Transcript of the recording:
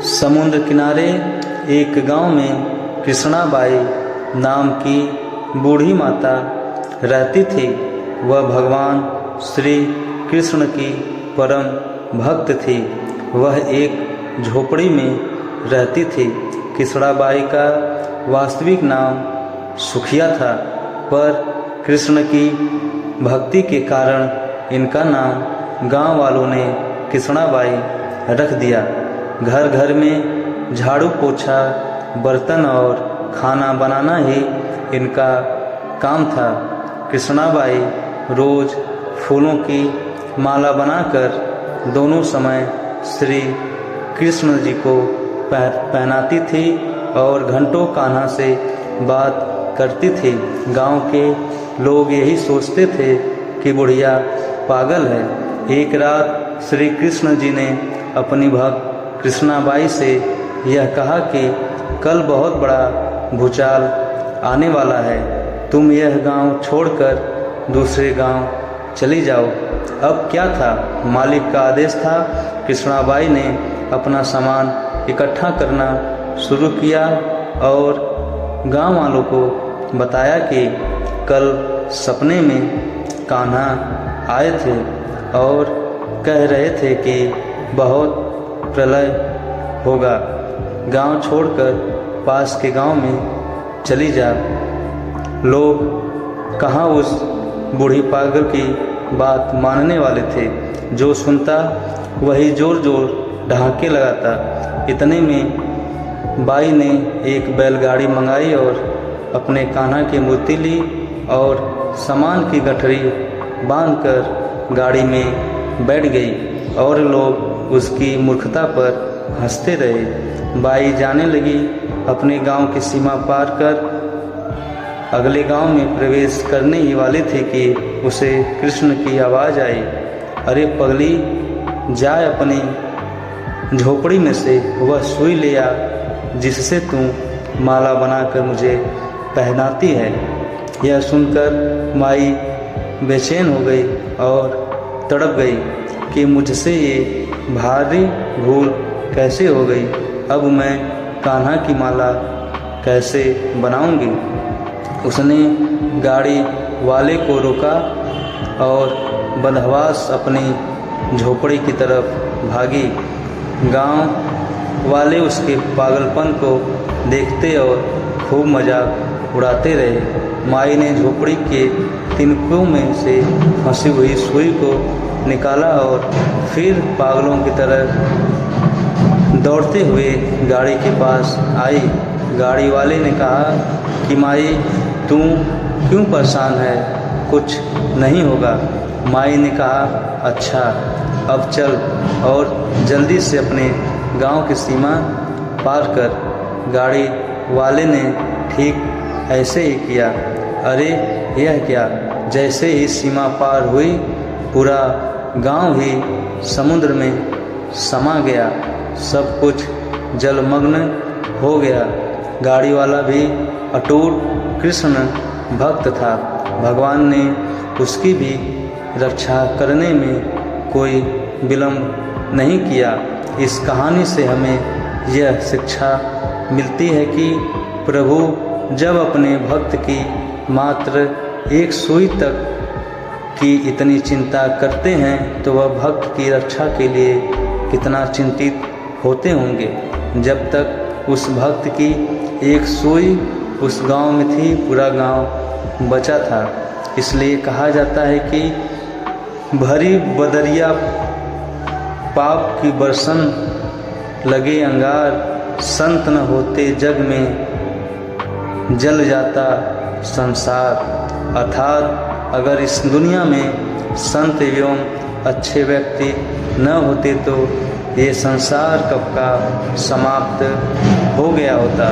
समुद्र किनारे एक गांव में कृष्णाबाई नाम की बूढ़ी माता रहती थी। वह भगवान श्री कृष्ण की परम भक्त थी। वह एक झोपड़ी में रहती थी। कृष्णाबाई का वास्तविक नाम सुखिया था, पर कृष्ण की भक्ति के कारण इनका नाम गांव वालों ने कृष्णाबाई रख दिया। घर घर में झाड़ू पोछा, बर्तन और खाना बनाना ही इनका काम था। कृष्णाबाई रोज फूलों की माला बनाकर दोनों समय श्री कृष्ण जी को पहनाती थी और घंटों कान्हा से बात करती थी। गांव के लोग यही सोचते थे कि बुढ़िया पागल है। एक रात श्री कृष्ण जी ने अपनी भक्त कृष्णाबाई से यह कहा कि कल बहुत बड़ा भूचाल आने वाला है, तुम यह गांव छोड़कर दूसरे गांव चली जाओ। अब क्या था, मालिक का आदेश था। कृष्णाबाई ने अपना सामान इकट्ठा करना शुरू किया और गांव वालों को बताया कि कल सपने में कान्हा आए थे और कह रहे थे कि बहुत प्रलय होगा, गांव छोड़कर पास के गांव में चली जा। लोग कहाँ उस बूढ़ी पागल की बात मानने वाले थे। जो सुनता वही जोर जोर ढहाके लगाता। इतने में बाई ने एक बैलगाड़ी मंगाई और अपने कान्हा की मूर्ति ली और सामान की गठरी बांधकर गाड़ी में बैठ गई और लोग उसकी मूर्खता पर हंसते रहे। बाई जाने लगी। अपने गांव की सीमा पार कर अगले गांव में प्रवेश करने ही वाले थे कि उसे कृष्ण की आवाज़ आई, अरे पगली, जाए अपनी झोपड़ी में से वह सुई ले आ जिससे तू माला बनाकर मुझे पहनाती है। यह सुनकर माई बेचैन हो गई और तड़प गई कि मुझसे ये भारी भूल कैसे हो गई। अब मैं कान्हा की माला कैसे बनाऊंगी। उसने गाड़ी वाले को रोका और बदहवास अपनी झोपड़ी की तरफ भागी। गांव वाले उसके पागलपन को देखते और खूब मजाक उड़ाते रहे। माई ने झोपड़ी के तिनकों में से फंसी हुई सुई को निकाला और फिर पागलों की तरह दौड़ते हुए गाड़ी के पास आई। गाड़ी वाले ने कहा कि माई, तू क्यों परेशान है, कुछ नहीं होगा। माई ने कहा, अच्छा अब चल और जल्दी से अपने गांव की सीमा पार कर। गाड़ी वाले ने ठीक ऐसे ही किया। अरे यह क्या, जैसे ही सीमा पार हुई पूरा गांव ही समुद्र में समा गया। सब कुछ जलमग्न हो गया। गाड़ी वाला भी अटूट कृष्ण भक्त था। भगवान ने उसकी भी रक्षा करने में कोई विलंब नहीं किया। इस कहानी से हमें यह शिक्षा मिलती है कि प्रभु जब अपने भक्त की मात्र एक सुई तक की इतनी चिंता करते हैं तो वह भक्त की रक्षा के लिए कितना चिंतित होते होंगे। जब तक उस भक्त की एक सुई उस गांव में थी, पूरा गांव बचा था। इसलिए कहा जाता है कि भरी बदरिया पाप की बरसन लगे अंगार, संत न होते जग में जल जाता संसार। अर्थात अगर इस दुनिया में संत एवं अच्छे व्यक्ति न होते तो ये संसार कब का समाप्त हो गया होता।